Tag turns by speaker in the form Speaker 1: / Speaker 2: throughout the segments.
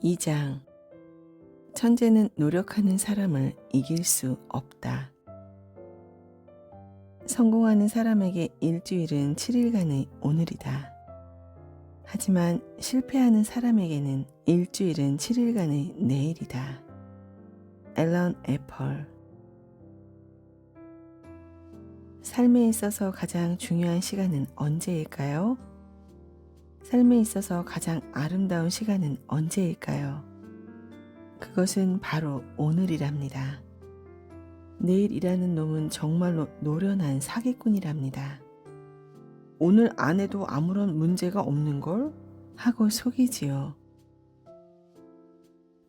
Speaker 1: 2장. 천재는 노력하는 사람을 이길 수 없다. 성공하는 사람에게 일주일은 7일간의 오늘이다. 하지만 실패하는 사람에게는 일주일은 7일간의 내일이다. 앨런 애펄. 삶에 있어서 가장 중요한 시간은 언제일까요? 삶에 있어서 가장 아름다운 시간은 언제일까요? 그것은 바로 오늘이랍니다. 내일이라는 놈은 정말로 노련한 사기꾼이랍니다. 오늘 안 해도 아무런 문제가 없는걸? 하고 속이지요.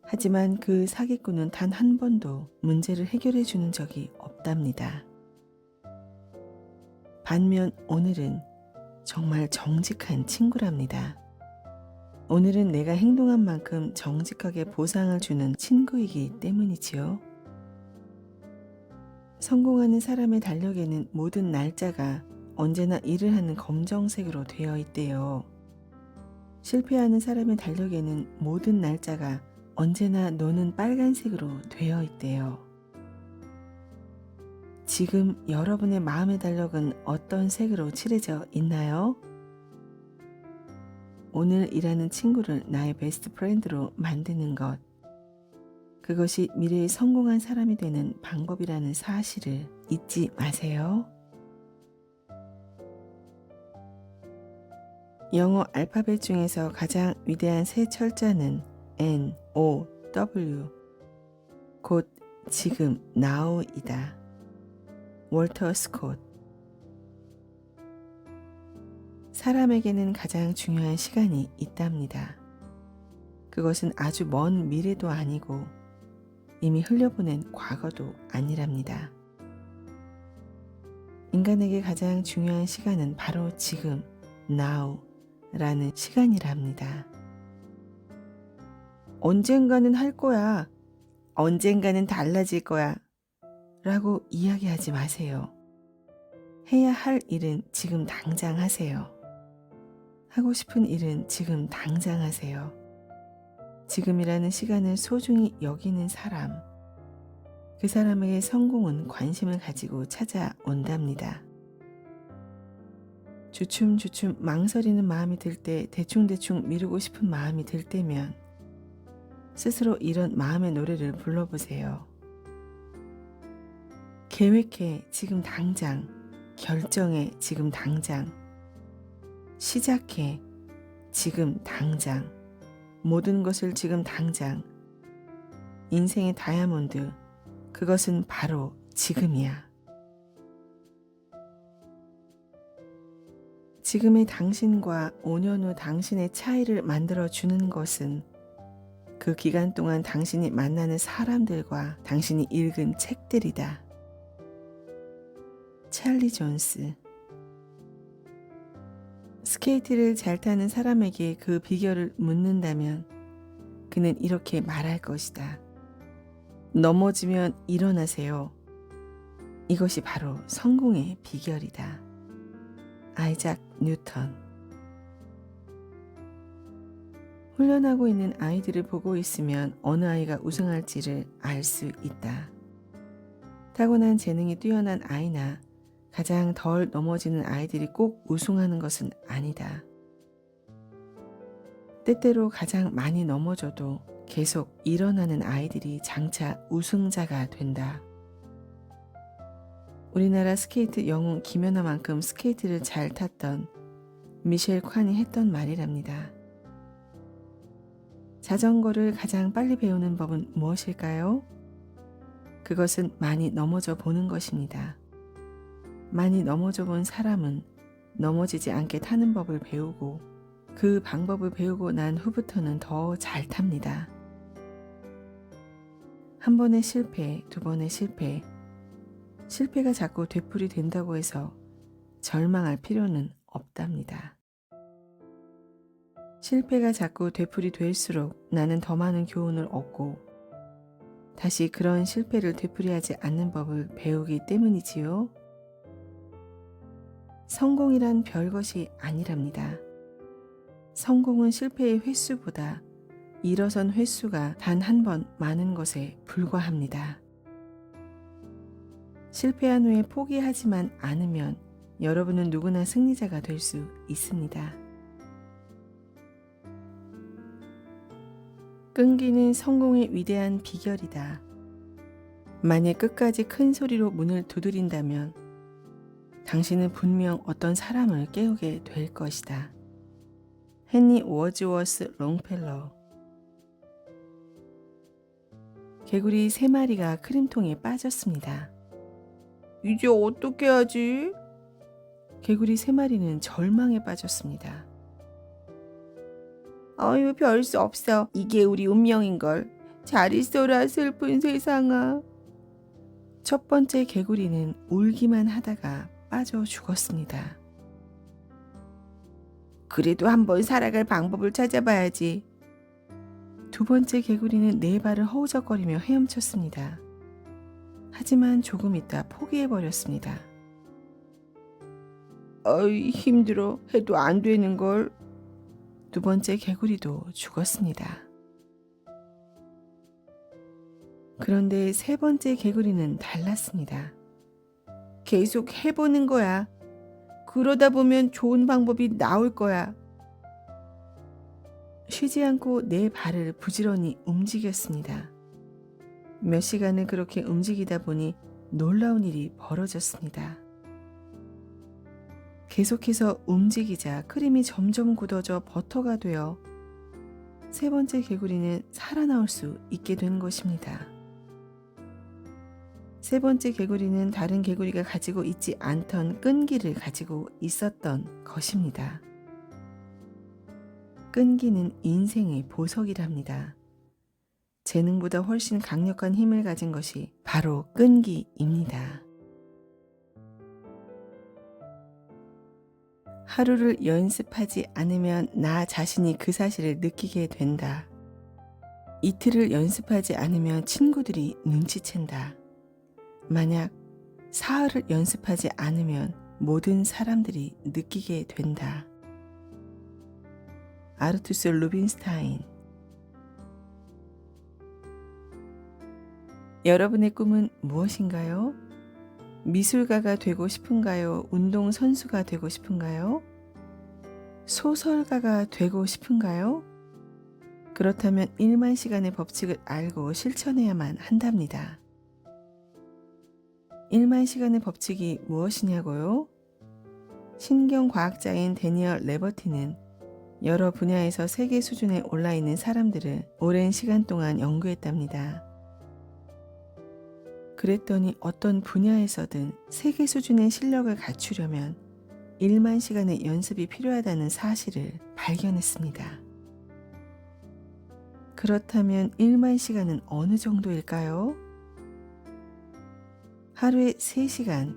Speaker 1: 하지만 그 사기꾼은 단 한 번도 문제를 해결해 주는 적이 없답니다. 반면 오늘은 정말 정직한 친구랍니다. 오늘은 내가 행동한 만큼 정직하게 보상을 주는 친구이기 때문이지요. 성공하는 사람의 달력에는 모든 날짜가 언제나 일을 하는 검정색으로 되어 있대요. 실패하는 사람의 달력에는 모든 날짜가 언제나 노는 빨간색으로 되어 있대요. 지금 여러분의 마음의 달력은 어떤 색으로 칠해져 있나요? 오늘이라는 친구를 나의 베스트 프렌드로 만드는 것. 그것이 미래에 성공한 사람이 되는 방법이라는 사실을 잊지 마세요. 영어 알파벳 중에서 가장 위대한 세 철자는 N, O, W, 곧 지금, now이다. 월터 스콧. 사람에게는 가장 중요한 시간이 있답니다. 그것은 아주 먼 미래도 아니고 이미 흘려보낸 과거도 아니랍니다. 인간에게 가장 중요한 시간은 바로 지금, now라는 시간이랍니다. 언젠가는 할 거야. 언젠가는 달라질 거야. 라고 이야기하지 마세요. 해야 할 일은 지금 당장 하세요. 하고 싶은 일은 지금 당장 하세요. 지금이라는 시간을 소중히 여기는 사람, 그 사람에게 성공은 관심을 가지고 찾아온답니다. 주춤주춤 망설이는 마음이 들 때, 대충대충 미루고 싶은 마음이 들 때면 스스로 이런 마음의 노래를 불러보세요. 계획해 지금 당장, 결정해 지금 당장, 시작해 지금 당장, 모든 것을 지금 당장. 인생의 다이아몬드, 그것은 바로 지금이야. 지금의 당신과 5년 후 당신의 차이를 만들어 주는 것은 그 기간 동안 당신이 만나는 사람들과 당신이 읽은 책들이다. 찰리 존스. 스케이트를 잘 타는 사람에게 그 비결을 묻는다면 그는 이렇게 말할 것이다. 넘어지면 일어나세요. 이것이 바로 성공의 비결이다. 아이작 뉴턴. 훈련하고 있는 아이들을 보고 있으면 어느 아이가 우승할지를 알 수 있다. 타고난 재능이 뛰어난 아이나 가장 덜 넘어지는 아이들이 꼭 우승하는 것은 아니다. 때때로 가장 많이 넘어져도 계속 일어나는 아이들이 장차 우승자가 된다. 우리나라 스케이트 영웅 김연아만큼 스케이트를 잘 탔던 미셸 칸이 했던 말이랍니다. 자전거를 가장 빨리 배우는 법은 무엇일까요? 그것은 많이 넘어져 보는 것입니다. 많이 넘어져 본 사람은 넘어지지 않게 타는 법을 배우고 그 방법을 배우고 난 후부터는 더 잘 탑니다. 한 번의 실패, 두 번의 실패, 실패가 자꾸 되풀이 된다고 해서 절망할 필요는 없답니다. 실패가 자꾸 되풀이 될수록 나는 더 많은 교훈을 얻고 다시 그런 실패를 되풀이하지 않는 법을 배우기 때문이지요. 성공이란 별것이 아니랍니다. 성공은 실패의 횟수보다 일어선 횟수가 단 한 번 많은 것에 불과합니다. 실패한 후에 포기하지만 않으면 여러분은 누구나 승리자가 될 수 있습니다. 끈기는 성공의 위대한 비결이다. 만약 끝까지 큰 소리로 문을 두드린다면 당신은 분명 어떤 사람을 깨우게 될 것이다. 헨리 워즈워스 롱펠러. 개구리 3마리가 크림통에 빠졌습니다. 이제 어떻게 하지? 개구리 3마리는 절망에 빠졌습니다. 어휴, 별 수 없어. 이게 우리 운명인걸. 잘 있어라, 슬픈 세상아. 첫 번째 개구리는 울기만 하다가 빠져 죽었습니다. 그래도 한번 살아갈 방법을 찾아봐야지. 두 번째 개구리는 4발을 허우적거리며 헤엄쳤습니다. 하지만 조금 있다 포기해버렸습니다. 어이, 힘들어. 해도 안 되는걸. 두 번째 개구리도 죽었습니다. 그런데 세 번째 개구리는 달랐습니다. 계속 해보는 거야. 그러다 보면 좋은 방법이 나올 거야. 쉬지 않고 4발을 부지런히 움직였습니다. 몇 시간을 그렇게 움직이다 보니 놀라운 일이 벌어졌습니다. 계속해서 움직이자 크림이 점점 굳어져 버터가 되어 세 번째 개구리는 살아나올 수 있게 된 것입니다. 세 번째 개구리는 다른 개구리가 가지고 있지 않던 끈기를 가지고 있었던 것입니다. 끈기는 인생의 보석이랍니다. 재능보다 훨씬 강력한 힘을 가진 것이 바로 끈기입니다. 하루를 연습하지 않으면 나 자신이 그 사실을 느끼게 된다. 이틀을 연습하지 않으면 친구들이 눈치챈다. 만약 사흘을 연습하지 않으면 모든 사람들이 느끼게 된다. 아르투스 루빈스타인. 여러분의 꿈은 무엇인가요? 미술가가 되고 싶은가요? 운동선수가 되고 싶은가요? 소설가가 되고 싶은가요? 그렇다면 1만 시간의 법칙을 알고 실천해야만 한답니다. 1만 시간의 법칙이 무엇이냐고요? 신경과학자인 데니얼 레버티는 여러 분야에서 세계 수준에 올라 있는 사람들을 오랜 시간 동안 연구했답니다. 그랬더니 어떤 분야에서든 세계 수준의 실력을 갖추려면 1만 시간의 연습이 필요하다는 사실을 발견했습니다. 그렇다면 1만 시간은 어느 정도일까요? 하루에 3시간,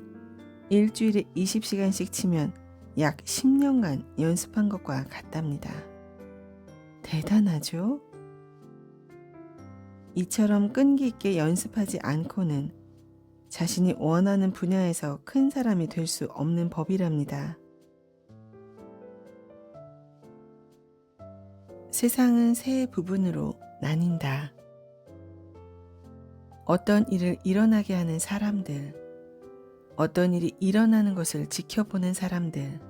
Speaker 1: 일주일에 20시간씩 치면 약 10년간 연습한 것과 같답니다. 대단하죠? 이처럼 끈기 있게 연습하지 않고는 자신이 원하는 분야에서 큰 사람이 될 수 없는 법이랍니다. 세상은 세 부분으로 나뉜다. 어떤 일을 일어나게 하는 사람들, 어떤 일이 일어나는 것을 지켜보는 사람들,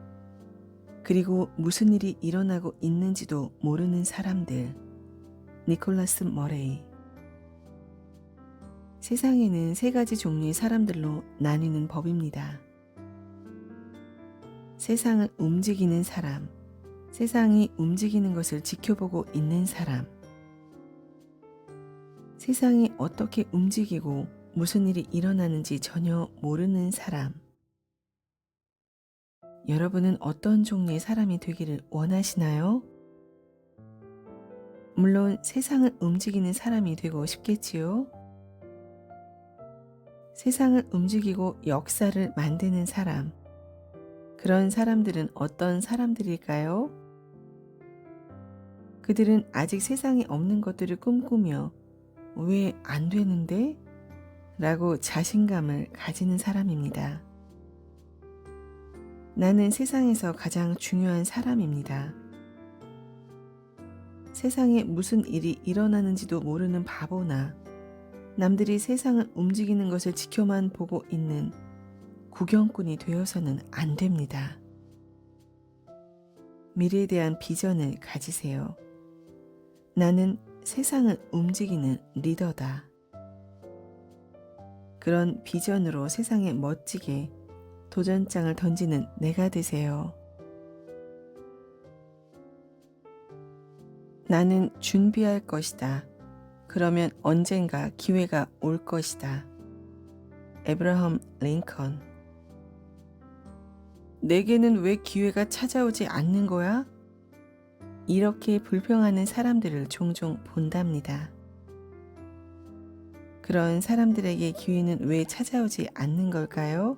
Speaker 1: 그리고 무슨 일이 일어나고 있는지도 모르는 사람들. 니콜라스 머레이. 세상에는 3가지 종류의 사람들로 나뉘는 법입니다. 세상을 움직이는 사람, 세상이 움직이는 것을 지켜보고 있는 사람, 세상이 어떻게 움직이고 무슨 일이 일어나는지 전혀 모르는 사람. 여러분은 어떤 종류의 사람이 되기를 원하시나요? 물론 세상을 움직이는 사람이 되고 싶겠지요. 세상을 움직이고 역사를 만드는 사람. 그런 사람들은 어떤 사람들일까요? 그들은 아직 세상에 없는 것들을 꿈꾸며 왜 안 되는데? 라고 자신감을 가지는 사람입니다. 나는 세상에서 가장 중요한 사람입니다. 세상에 무슨 일이 일어나는지도 모르는 바보나 남들이 세상을 움직이는 것을 지켜만 보고 있는 구경꾼이 되어서는 안 됩니다. 미래에 대한 비전을 가지세요. 나는 세상을 움직이는 리더다. 그런 비전으로 세상에 멋지게 도전장을 던지는 내가 되세요. 나는 준비할 것이다. 그러면 언젠가 기회가 올 것이다. 에브라함 링컨. 내게는 왜 기회가 찾아오지 않는 거야? 이렇게 불평하는 사람들을 종종 본답니다. 그런 사람들에게 기회는 왜 찾아오지 않는 걸까요?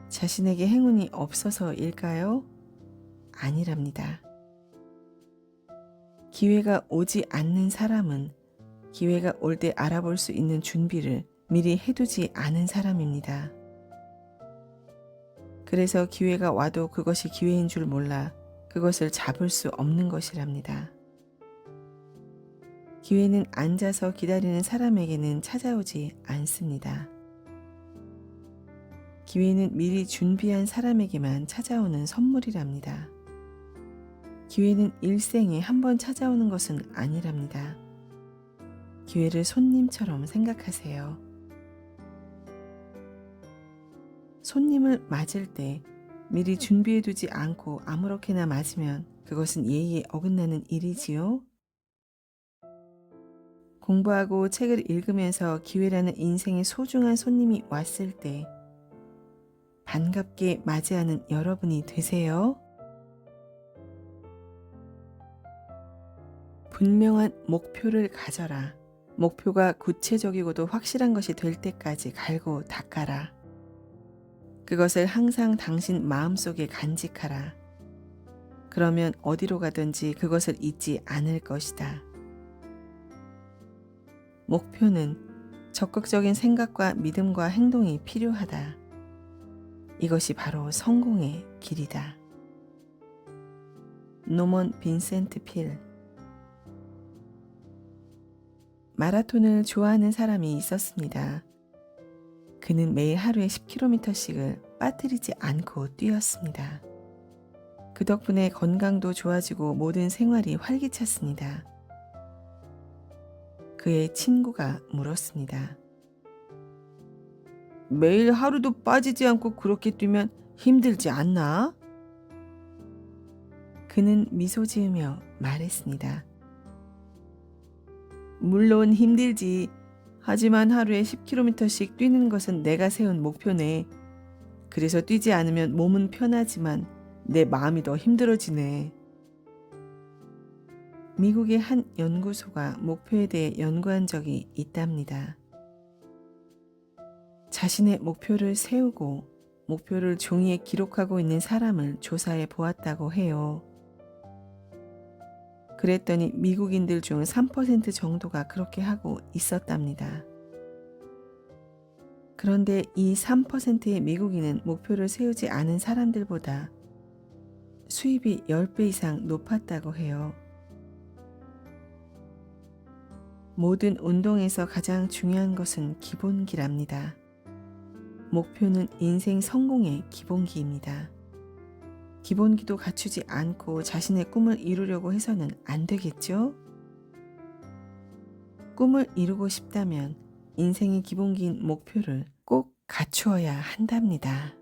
Speaker 1: 자신에게 행운이 없어서일까요? 아니랍니다. 기회가 오지 않는 사람은 기회가 올 때 알아볼 수 있는 준비를 미리 해두지 않은 사람입니다. 그래서 기회가 와도 그것이 기회인 줄 몰라 그것을 잡을 수 없는 것이랍니다. 기회는 앉아서 기다리는 사람에게는 찾아오지 않습니다. 기회는 미리 준비한 사람에게만 찾아오는 선물이랍니다. 기회는 일생에 한 번 찾아오는 것은 아니랍니다. 기회를 손님처럼 생각하세요. 손님을 맞을 때 미리 준비해두지 않고 아무렇게나 맞으면 그것은 예의에 어긋나는 일이지요. 공부하고 책을 읽으면서 기회라는 인생의 소중한 손님이 왔을 때 반갑게 맞이하는 여러분이 되세요. 분명한 목표를 가져라. 목표가 구체적이고도 확실한 것이 될 때까지 갈고 닦아라. 그것을 항상 당신 마음속에 간직하라. 그러면 어디로 가든지 그것을 잊지 않을 것이다. 목표는 적극적인 생각과 믿음과 행동이 필요하다. 이것이 바로 성공의 길이다. 노먼 빈센트 필. 마라톤을 좋아하는 사람이 있었습니다. 그는 매일 하루에 10km씩을 빠뜨리지 않고 뛰었습니다. 그 덕분에 건강도 좋아지고 모든 생활이 활기찼습니다. 그의 친구가 물었습니다. 매일 하루도 빠지지 않고 그렇게 뛰면 힘들지 않나? 그는 미소 지으며 말했습니다. 물론 힘들지. 하지만 하루에 10km씩 뛰는 것은 내가 세운 목표네. 그래서 뛰지 않으면 몸은 편하지만 내 마음이 더 힘들어지네. 미국의 한 연구소가 목표에 대해 연구한 적이 있답니다. 자신의 목표를 세우고 목표를 종이에 기록하고 있는 사람을 조사해 보았다고 해요. 그랬더니 미국인들 중 3% 정도가 그렇게 하고 있었답니다. 그런데 이 3%의 미국인은 목표를 세우지 않은 사람들보다 수입이 10배 이상 높았다고 해요. 모든 운동에서 가장 중요한 것은 기본기랍니다. 목표는 인생 성공의 기본기입니다. 기본기도 갖추지 않고 자신의 꿈을 이루려고 해서는 안 되겠죠? 꿈을 이루고 싶다면 인생의 기본기인 목표를 꼭 갖추어야 한답니다.